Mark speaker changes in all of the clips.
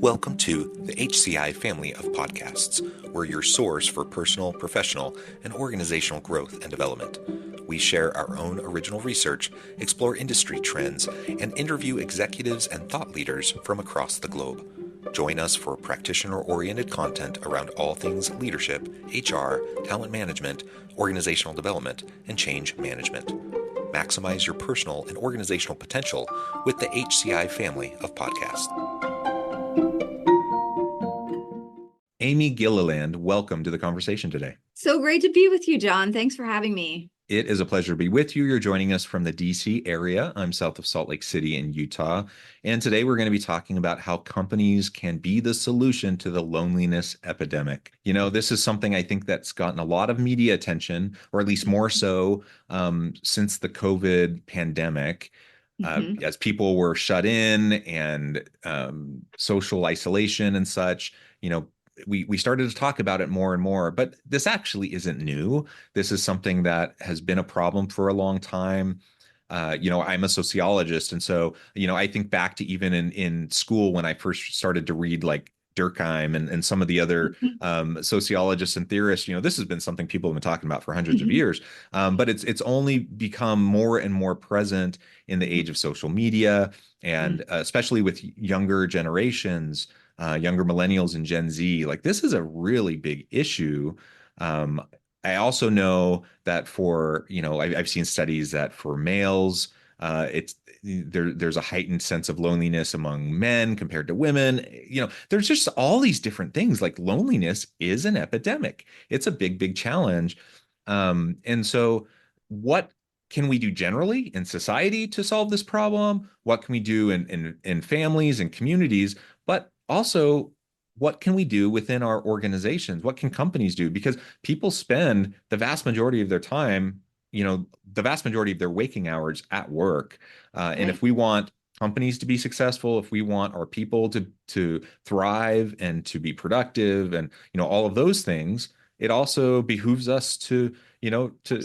Speaker 1: Welcome to the HCI family of podcasts. We're your source for personal, professional, and organizational growth and development. We share our own original research, explore industry trends, and interview executives and thought leaders from across the globe. Join us for practitioner-oriented content around all things leadership, HR, talent management, organizational development, and change management. Maximize your personal and organizational potential with the HCI family of podcasts. Amy Gilliland, welcome to the conversation today.
Speaker 2: So great to be with you, John. Thanks for having me.
Speaker 1: It is a pleasure to be with you. You're joining us from the DC area. I'm south of Salt Lake City in Utah. And today we're going to be talking about how companies can be the solution to the loneliness epidemic. You know, this is something I think that's gotten a lot of media attention, or at least more so since the COVID pandemic. As people were shut in and social isolation and such, you know, we started to talk about it more and more, but this actually isn't new. This is something that has been a problem for a long time. I'm a sociologist. And so, I think back to even in school when I first started to read like Durkheim and some of the other sociologists and theorists, this has been something people have been talking about for hundreds of years. But it's only become more and more present in the age of social media, and especially with younger generations. Younger millennials and Gen Z, like this is a really big issue. I also know that for, I've seen studies that for males, there's a heightened sense of loneliness among men compared to women. There's just all these different things. Like loneliness is an epidemic. It's a big, big challenge. And so what can we do generally in society to solve this problem? What can we do in families and communities? But also, what can we do within our organizations? What can companies do? Because people spend the vast majority of their time, the vast majority of their waking hours at work. And if we want companies to be successful, if we want our people to thrive and to be productive and, all of those things, it also behooves us to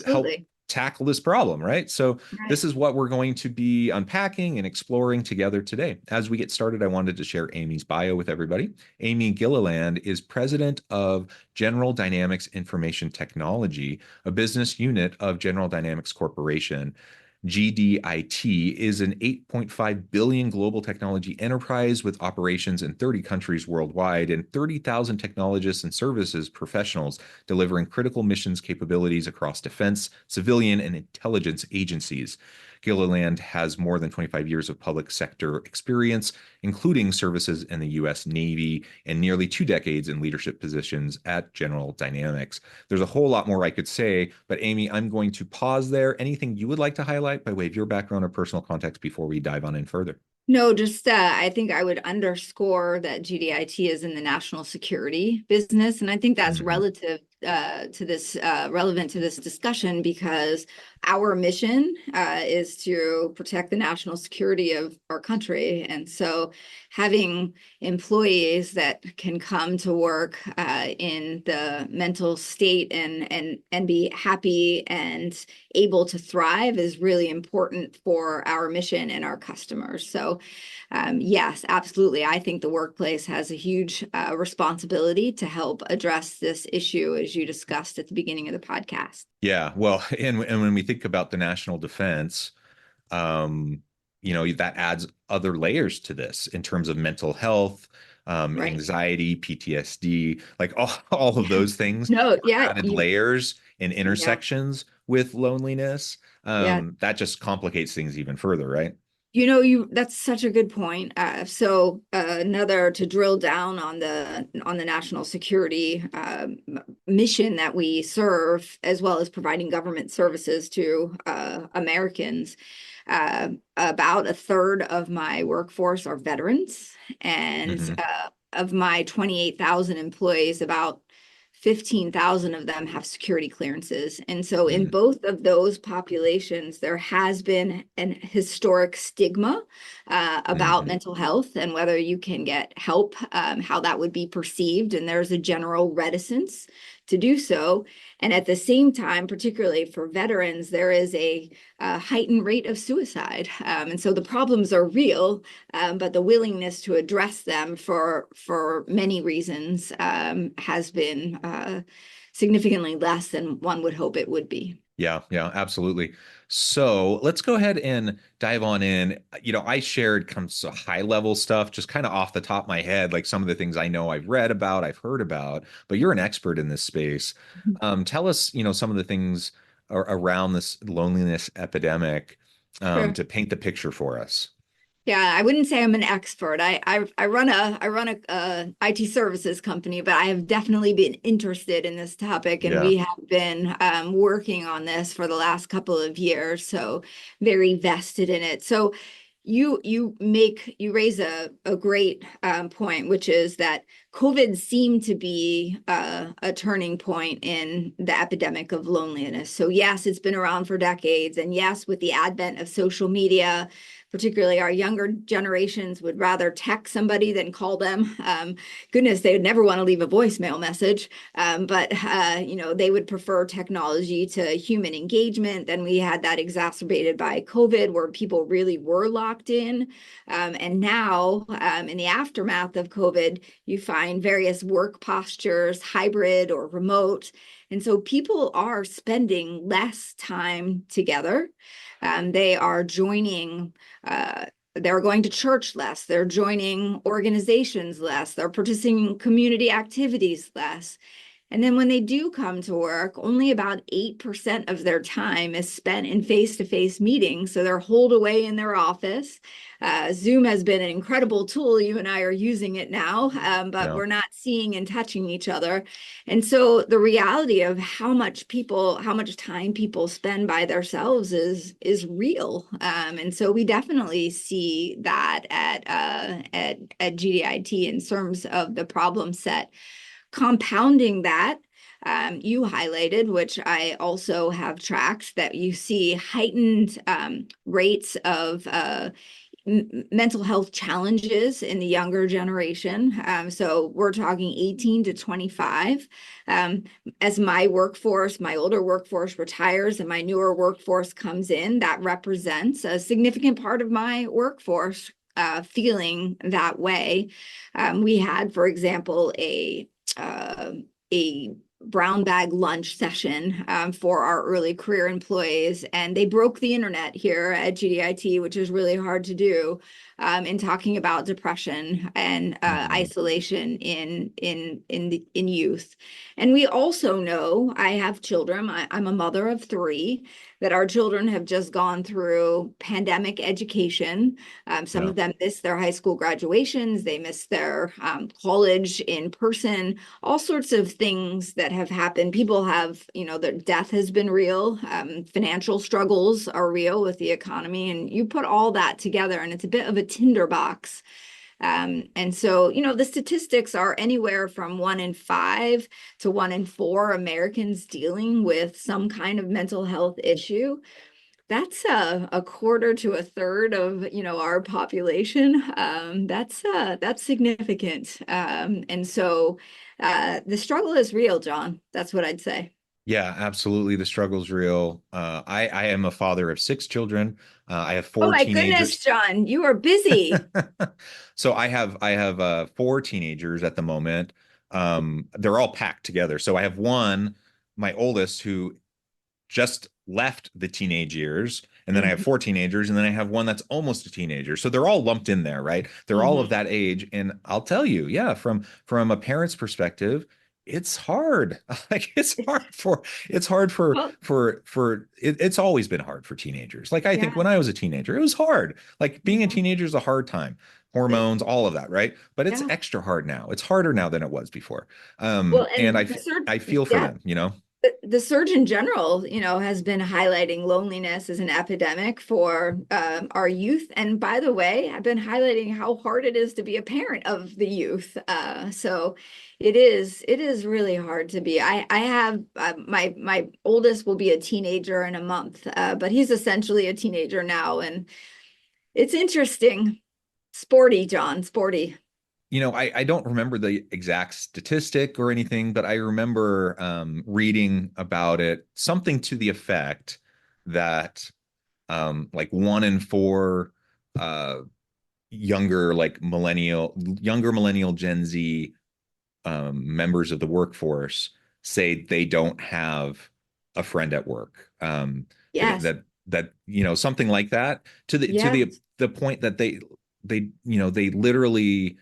Speaker 1: help tackle this problem, right? So this is what we're going to be unpacking and exploring together today. As we get started, I wanted to share Amy's bio with everybody. Amy Gilliland is president of General Dynamics Information Technology, a business unit of General Dynamics Corporation. GDIT is an 8.5 billion global technology enterprise with operations in 30 countries worldwide and 30,000 technologists and services professionals delivering critical missions capabilities across defense, civilian, and intelligence agencies. Gilliland has more than 25 years of public sector experience, including services in the U.S. Navy and nearly 2 decades in leadership positions at General Dynamics. There's a whole lot more I could say, but Amy, I'm going to pause there. Anything you would like to highlight by way of your background or personal context before we dive on in further?
Speaker 2: No, just I think I would underscore that GDIT is in the national security business, and I think that's relative to this relevant to this discussion because our mission is to protect the national security of our country, and so having employees that can come to work in the mental state and be happy and able to thrive is really important for our mission and our customers. So yes, absolutely. I think the workplace has a huge responsibility to help address this issue, as you discussed at the beginning of the podcast.
Speaker 1: Yeah, well, and when we think about the national defense, that adds other layers to this in terms of mental health, anxiety, PTSD, like all of those things. Added layers and intersections with loneliness. That just complicates things even further, right?
Speaker 2: That's such a good point. So another to drill down on the national security mission that we serve, as well as providing government services to Americans. About a third of my workforce are veterans, and of my 28,000 employees, about 15,000 of them have security clearances. And so in both of those populations, there has been an historic stigma about mental health and whether you can get help, how that would be perceived. And there's a general reticence to do so. And at the same time, particularly for veterans, there is a heightened rate of suicide. And so the problems are real, but the willingness to address them for many reasons has been significantly less than one would hope it would be.
Speaker 1: Yeah, yeah, absolutely. So let's go ahead and dive on in. I shared kind of high level stuff, just kind of off the top of my head, like some of the things I know I've read about, I've heard about, but you're an expert in this space. Tell us, some of the things around this loneliness epidemic,
Speaker 2: Sure.
Speaker 1: to paint the picture for us.
Speaker 2: Yeah, I wouldn't say I'm an expert. I run a IT services company, but I have definitely been interested in this topic, and
Speaker 1: Yeah,
Speaker 2: we have been working on this for the last couple of years, so very vested in it. So you raise a great point, which is that COVID seemed to be a turning point in the epidemic of loneliness. So yes, it's been around for decades, and yes, with the advent of social media, particularly our younger generations would rather text somebody than call them. Goodness, they would never want to leave a voicemail message, but they would prefer technology to human engagement. Then we had that exacerbated by COVID, where people really were locked in. And now, in the aftermath of COVID, you find various work postures, hybrid or remote. And so people are spending less time together. They are joining, they're going to church less, they're joining organizations less, they're participating in community activities less. And then when they do come to work, only about 8% of their time is spent in face-to-face meetings. So they're holed away in their office. Zoom has been an incredible tool. You and I are using it now, but
Speaker 1: yeah,
Speaker 2: we're not seeing and touching each other. And so the reality of how much time people spend by themselves is real. And so we definitely see that at GDIT in terms of the problem set. Compounding that, you highlighted, which I also have tracked, that you see heightened rates of mental health challenges in the younger generation. So we're talking 18 to 25. As my older workforce retires and my newer workforce comes in, that represents a significant part of my workforce feeling that way. We had, for example, a brown bag lunch session for our early career employees, and they broke the internet here at GDIT, which is really hard to do, in talking about depression and
Speaker 1: mhm,
Speaker 2: isolation in youth. And we also know, I have children, I'm a mother of three, that our children have just gone through pandemic education. Some
Speaker 1: yeah,
Speaker 2: of them missed their high school graduations, they missed their college in person, all sorts of things that have happened. People have, their death has been real. Financial struggles are real with the economy. And you put all that together, and it's a bit of a tinderbox. And so, the statistics are anywhere from 1 in 5 to 1 in 4 Americans dealing with some kind of mental health issue. That's a quarter to a third of our population. That's significant. And so the struggle is real, John. That's what I'd say.
Speaker 1: yeah, absolutely. The struggle's real. I am a father of six children. I have
Speaker 2: Oh
Speaker 1: four
Speaker 2: my goodness,
Speaker 1: teenagers.
Speaker 2: John, you are busy.
Speaker 1: So I have four teenagers at the moment. They're all packed together. So I have one, my oldest, who just left the teenage years. And then I have
Speaker 2: Mhm,
Speaker 1: four teenagers, and then I have one that's almost a teenager. So they're all lumped in there, right? They're all of
Speaker 2: mhm.
Speaker 1: that age. And I'll tell you, yeah, from a parent's perspective, it's hard. Like it's hard
Speaker 2: Well,
Speaker 1: it's always been hard for teenagers. Like I think
Speaker 2: yeah,
Speaker 1: when I was a teenager, it was hard. Like being a
Speaker 2: yeah,
Speaker 1: teenager is a hard time.
Speaker 2: it-
Speaker 1: Hormones, all of that, right? But it's
Speaker 2: yeah.
Speaker 1: extra hard now. It's harder now than it was before.
Speaker 2: Well,
Speaker 1: And
Speaker 2: and
Speaker 1: I feel for
Speaker 2: yeah,
Speaker 1: them.
Speaker 2: the Surgeon General, has been highlighting loneliness as an epidemic for our youth. And by the way, I've been highlighting how hard it is to be a parent of the youth. So it is really hard to be. I have my oldest will be a teenager in a month, but he's essentially a teenager now, and it's interesting. Sporty, John, sporty.
Speaker 1: I don't remember the exact statistic or anything, but I remember reading about it, something to the effect that like 1 in 4 uh, younger millennial Gen Z members of the workforce say they don't have a friend at work.
Speaker 2: Yes.
Speaker 1: Something like that, to the to
Speaker 2: Yes.
Speaker 1: the point that they literally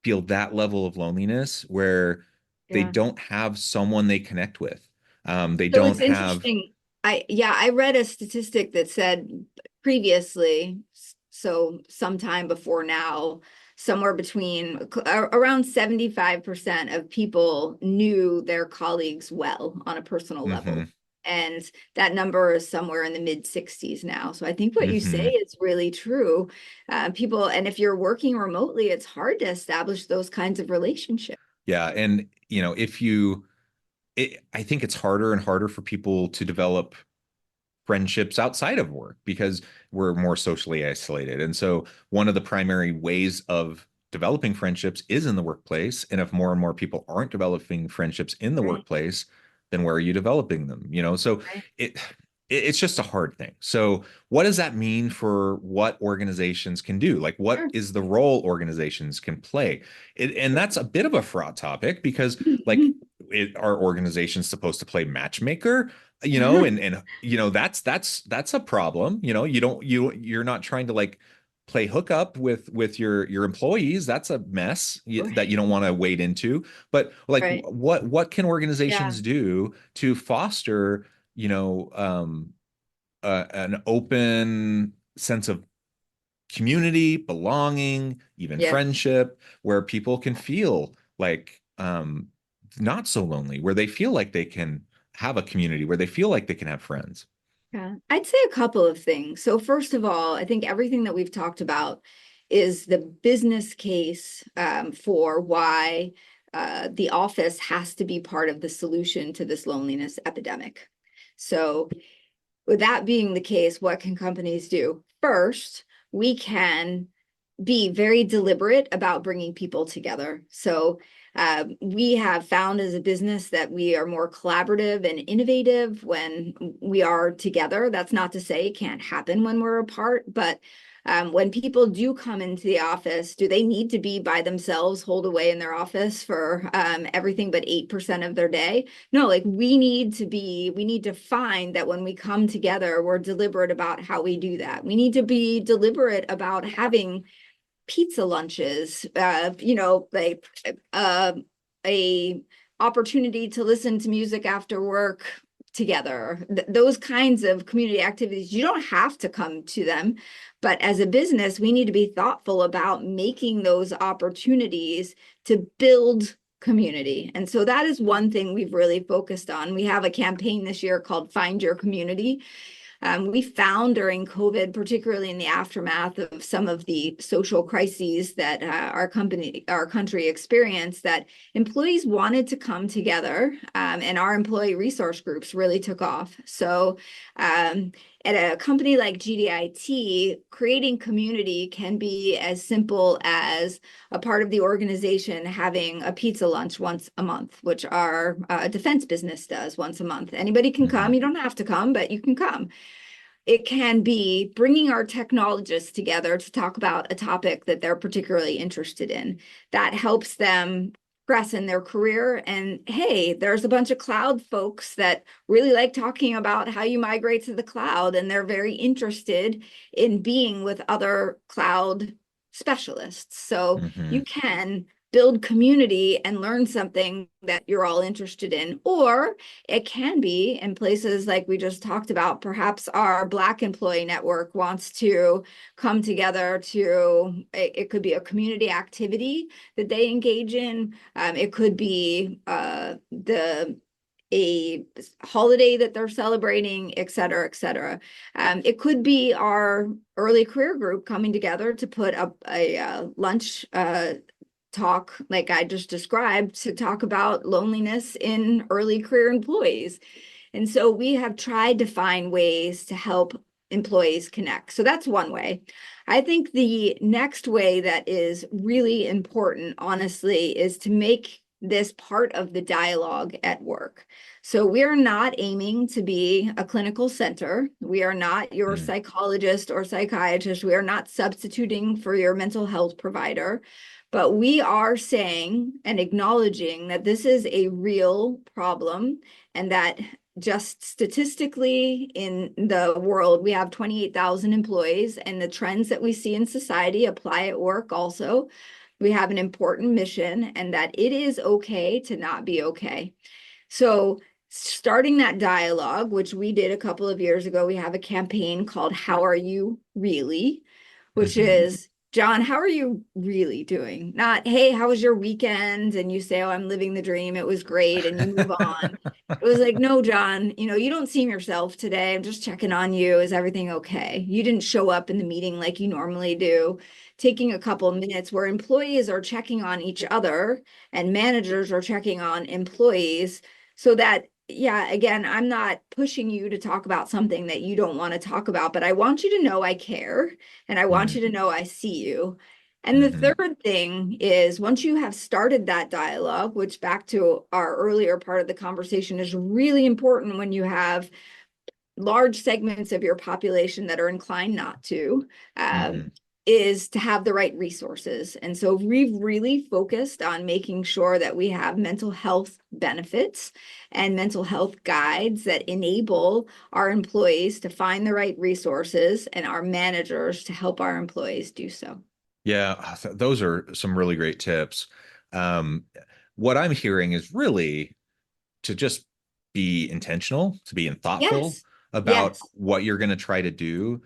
Speaker 1: feel that level of loneliness where they
Speaker 2: Yeah.
Speaker 1: don't have someone they connect with. They
Speaker 2: So it's
Speaker 1: don't have.
Speaker 2: interesting. I read a statistic that said previously, so sometime before now, somewhere between around 75% of people knew their colleagues well on a personal level.
Speaker 1: Mhm,
Speaker 2: And that number is somewhere in the mid 60s now. So I think what you say
Speaker 1: mhm.
Speaker 2: is really true. People, and if you're working remotely, it's hard to establish those kinds of relationships.
Speaker 1: Yeah, and if I think it's harder and harder for people to develop friendships outside of work because we're more socially isolated. And so one of the primary ways of developing friendships is in the workplace. And if more and more people aren't developing friendships in the
Speaker 2: Right.
Speaker 1: workplace, then where are you developing them? So
Speaker 2: Right.
Speaker 1: it it's just a hard thing. So what does that mean for what organizations can do? Like what
Speaker 2: Sure.
Speaker 1: is the role organizations can play? And that's a bit of a fraught topic because like are organizations supposed to play matchmaker? That's a problem. You're not trying to like play hookup with your employees. That's a mess that you don't want to wade into. But like
Speaker 2: Right.
Speaker 1: what can
Speaker 2: Yeah.
Speaker 1: organizations do to foster an open sense of community, belonging, even
Speaker 2: Yeah.
Speaker 1: friendship, where people can feel like not so lonely, where they feel like they can have a community, where they feel like they can have friends.
Speaker 2: Yeah, I'd say a couple of things. So first of all, I think everything that we've talked about is the business case for why the office has to be part of the solution to this loneliness epidemic. So with that being the case, what can companies do? First, we can be very deliberate about bringing people together. So we have found as a business that we are more collaborative and innovative when we are together. That's not to say it can't happen when we're apart, but when people do come into the office, do they need to be by themselves, holed away in their office for everything but 8% of their day? No, like we need to find that when we come together, we're deliberate about how we do that. We need to be deliberate about having pizza lunches, like a opportunity to listen to music after work together. Those kinds of community activities, you don't have to come to them, but as a business, we need to be thoughtful about making those opportunities to build community. And so that is one thing we've really focused on. We have a campaign this year called Find Your Community. We found during COVID, particularly in the aftermath of some of the social crises that our country experienced, that employees wanted to come together, and our employee resource groups really took off. So at a company like GDIT, creating community can be as simple as a part of the organization having a pizza lunch once a month, which our defense business does once a month. Anybody can come.
Speaker 1: Mhm.
Speaker 2: You don't have to come, but you can come. It can be bringing our technologists together to talk about a topic that they're particularly interested in. That helps them progress in their career. And hey, there's a bunch of cloud folks that really like talking about how you migrate to the cloud, and they're very interested in being with other cloud specialists. So you
Speaker 1: Mhm.
Speaker 2: can build community and learn something that you're all interested in, or it can be in places like we just talked about. Perhaps our Black employee network wants to come together it could be a community activity that they engage in. It could be a holiday that they're celebrating, et cetera, et cetera. It could be our early career group coming together to put up a lunch talk like I just described to talk about loneliness in early career employees. And so we have tried to find ways to help employees connect. So that's one way. I think the next way that is really important, honestly, is to make this part of the dialogue at work. So we are not aiming to be a clinical center. We are not your
Speaker 1: Mm,
Speaker 2: psychologist or psychiatrist. We are not substituting for your mental health provider. But we are saying and acknowledging that this is a real problem, and that just statistically in the world, we have 28,000 employees, and the trends that we see in society apply at work also. We have an important mission, and that it is okay to not be okay. So starting that dialogue, which we did a couple of years ago, we have a campaign called How Are You Really? Which
Speaker 1: mhm.
Speaker 2: is, John, how are you really doing? Not, hey, how was your weekend? And you say, oh, I'm living the dream. It was great. And you move on. It was like, no, John, you don't seem yourself today. I'm just checking on you. Is everything okay? You didn't show up in the meeting like you normally do. Taking a couple of minutes where employees are checking on each other and managers are checking on employees, so that, yeah, again, I'm not pushing you to talk about something that you don't want to talk about, but I want you to know I care, and I want
Speaker 1: Mm,
Speaker 2: you to know I see you. And the
Speaker 1: mhm.
Speaker 2: third thing is, once you have started that dialogue, which back to our earlier part of the conversation is really important when you have large segments of your population that are inclined not to,
Speaker 1: Mhm.
Speaker 2: is to have the right resources. And so we've really focused on making sure that we have mental health benefits and mental health guides that enable our employees to find the right resources and our managers to help our employees do so.
Speaker 1: Yeah, those are some really great tips. Um, what I'm hearing is really to just be intentional, to be thoughtful
Speaker 2: Yes.
Speaker 1: about
Speaker 2: Yes.
Speaker 1: what you're going to try to do.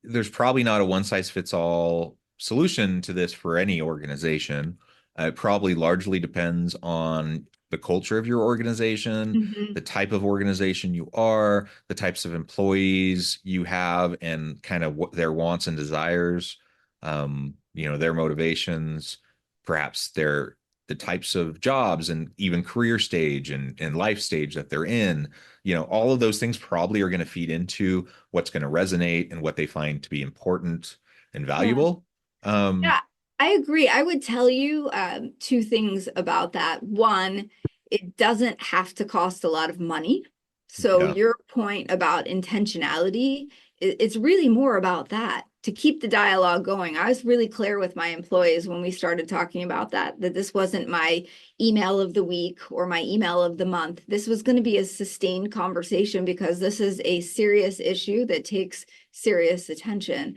Speaker 1: There's probably not a one size fits all solution to this for any organization. It probably largely depends on the culture of your organization,
Speaker 2: Mhm.
Speaker 1: the type of organization you are, the types of employees you have, and kind of what their wants and desires, their motivations, perhaps their the types of jobs and even career stage and life stage that they're in. All of those things probably are going to feed into what's going to resonate and what they find to be important and
Speaker 2: Yeah.
Speaker 1: valuable. Um,
Speaker 2: Yeah, I agree. I would tell you two things about that. One, it doesn't have to cost a lot of money. So
Speaker 1: yeah,
Speaker 2: your point about intentionality, it's really more about that, to keep the dialogue going. I was really clear with my employees when we started talking about that this wasn't my email of the week or my email of the month. This was going to be a sustained conversation because this is a serious issue that takes serious attention.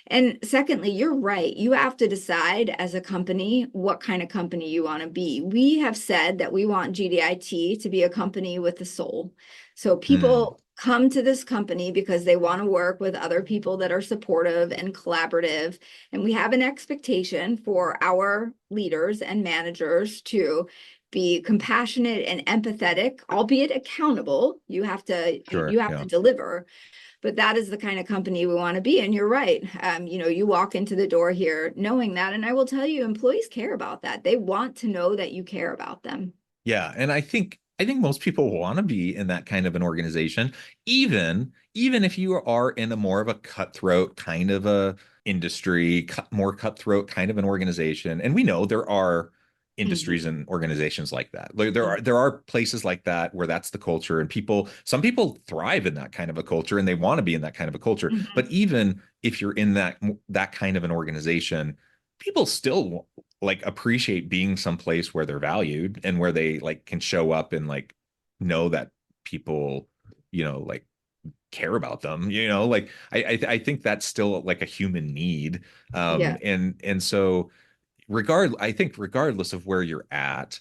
Speaker 2: And secondly, you're right. You have to decide as a company what kind of company you want to be. We have said that we want GDIT to be a company with a soul. So
Speaker 1: mm,
Speaker 2: people come to this company because they want to work with other people that are supportive and collaborative. And we have an expectation for our leaders and managers to be compassionate and empathetic, albeit accountable. You have to
Speaker 1: sure,
Speaker 2: you have
Speaker 1: yeah.
Speaker 2: to deliver, but that is the kind of company we want to be. And you're right. You walk into the door here knowing that. And I will tell you, employees care about that. They want to know that you care about them.
Speaker 1: Yeah, and I think most people want to be in that kind of an organization, even if you are in a more of a cutthroat kind of a industry, more cutthroat kind of an organization. And we know there are
Speaker 2: Mhm.
Speaker 1: industries and organizations like that. There are places like that where that's the culture, and some people thrive in that kind of a culture, and they want to be in that kind of a culture.
Speaker 2: Mhm.
Speaker 1: But even if you're in that kind of an organization, people still like appreciate being someplace where they're valued and where they like can show up and like know that people like care about them. Like I think that's still like a human need.
Speaker 2: Yeah.
Speaker 1: And so I think regardless of where you're at,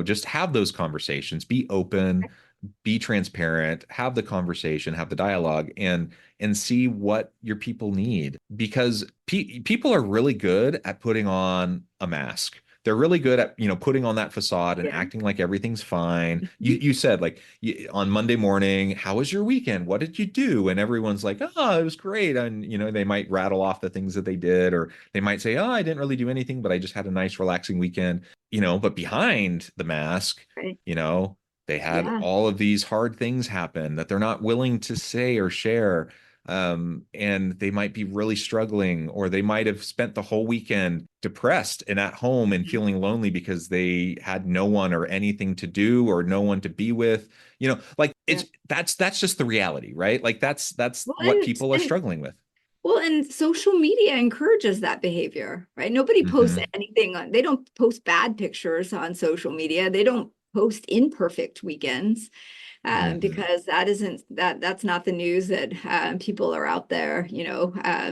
Speaker 1: just have those conversations, be open, be transparent, have the conversation, have the dialogue, and see what your people need. Because people are really good at putting on a mask. They're really good at putting on that facade and
Speaker 2: Yeah.
Speaker 1: acting like everything's fine. You
Speaker 2: Mhm.
Speaker 1: you said like on Monday morning, how was your weekend? What did you do? And everyone's like, oh, it was great. And they might rattle off the things that they did, or they might say, oh, I didn't really do anything, but I just had a nice relaxing weekend. But behind the mask,
Speaker 2: Right.
Speaker 1: you know, they had
Speaker 2: Yeah.
Speaker 1: all of these hard things happen that they're not willing to say or share. and they might be really struggling, or they might have spent the whole weekend depressed and at home and feeling lonely because they had no one or anything to do or no one to be with. Like
Speaker 2: Yeah.
Speaker 1: that's just the reality, right? Like that's
Speaker 2: Well,
Speaker 1: what people are struggling with.
Speaker 2: and social media encourages that behavior, right? Nobody posts
Speaker 1: Hmm.
Speaker 2: anything they don't post bad pictures on social media. They don't post imperfect weekends,
Speaker 1: Hmm.
Speaker 2: because that's not the news that people are out there,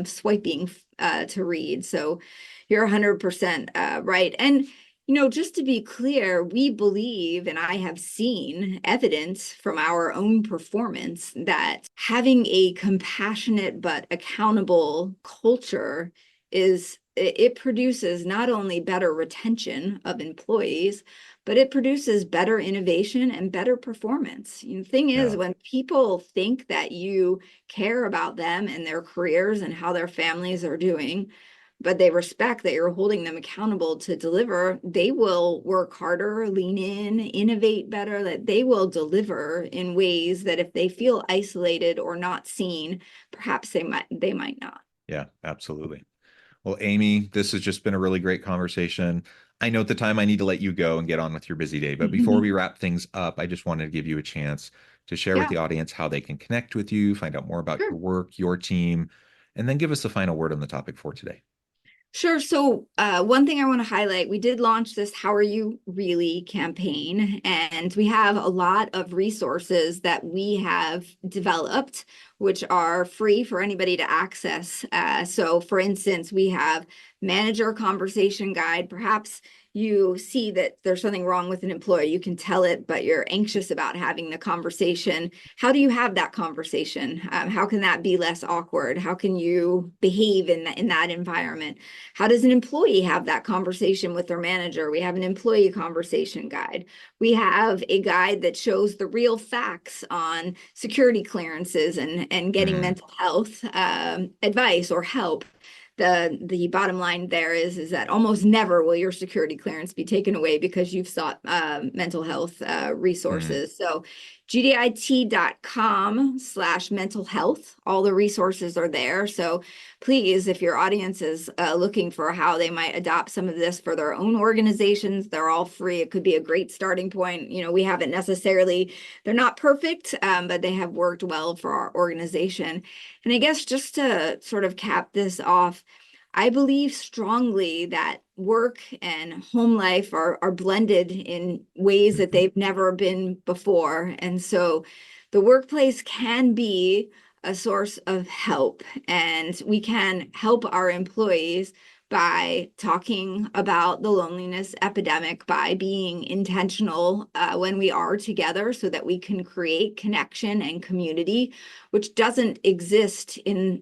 Speaker 2: swiping to read. So you're 100% right. And just to be clear, we believe, and I have seen evidence from our own performance, that having a compassionate but accountable culture it produces not only better retention of employees, but it produces better innovation and better performance. The thing is,
Speaker 1: Yeah.
Speaker 2: when people think that you care about them and their careers and how their families are doing, but they respect that you're holding them accountable to deliver, they will work harder, lean in, innovate better, that they will deliver in ways that if they feel isolated or not seen, perhaps they might not.
Speaker 1: Yeah, absolutely. Well, Amy, this has just been a really great conversation. I know at the time I need to let you go and get on with your busy day, but before we wrap things up, I just wanted to give you a chance to share with
Speaker 2: Yeah,
Speaker 1: the audience how they can connect with you, find out more about
Speaker 2: sure.
Speaker 1: your work, your team, and then give us the final word on the topic for today.
Speaker 2: Sure. So, one thing I want to highlight, we did launch this How Are You Really campaign, and we have a lot of resources that we have developed, which are free for anybody to access. So, for instance, we have Manager Conversation Guide. Perhaps you see that there's something wrong with an employee. You can tell it, but you're anxious about having the conversation. How do you have that conversation? How can that be less awkward? How can you behave in that environment? How does an employee have that conversation with their manager? We have an employee conversation guide. We have a guide that shows the real facts on security clearances and getting
Speaker 1: Mm,
Speaker 2: mental health advice or help. The bottom line there is that almost never will your security clearance be taken away because you've sought mental health
Speaker 1: mm.
Speaker 2: resources. So gdit.com/mental health, all the resources are there. So please, if your audience is looking for how they might adopt some of this for their own organizations, they're all free. It could be a great starting point. We haven't necessarily, they're not perfect, but they have worked well for our organization. And I guess just to sort of cap this off, I believe strongly that work and home life are blended in ways that they've never been before. And so the workplace can be a source of help, and we can help our employees by talking about the loneliness epidemic, by being intentional when we are together so that we can create connection and community, which doesn't exist in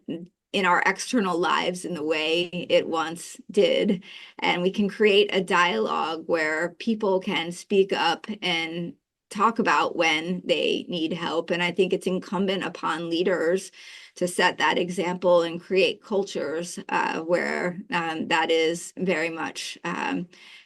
Speaker 2: our external lives in the way it once did. And we can create a dialogue where people can speak up and talk about when they need help. And I think it's incumbent upon leaders to set that example and create cultures where that is very much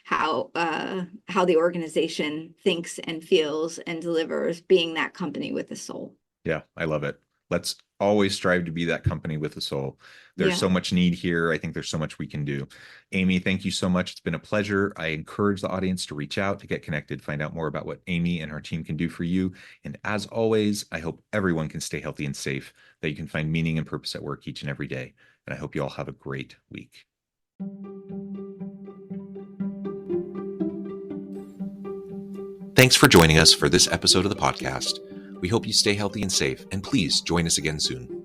Speaker 2: how the organization thinks and feels and delivers, being that company with a soul.
Speaker 1: Yeah, I love it. Let's always strive to be that company with a soul. There's
Speaker 2: Yeah.
Speaker 1: so much need here. I think there's so much we can do. Amy, thank you so much. It's been a pleasure. I encourage the audience to reach out, to get connected, find out more about what Amy and her team can do for you. And as always, I hope everyone can stay healthy and safe, that you can find meaning and purpose at work each and every day. And I hope you all have a great week. Thanks for joining us for this episode of the podcast. We hope you stay healthy and safe, and please join us again soon.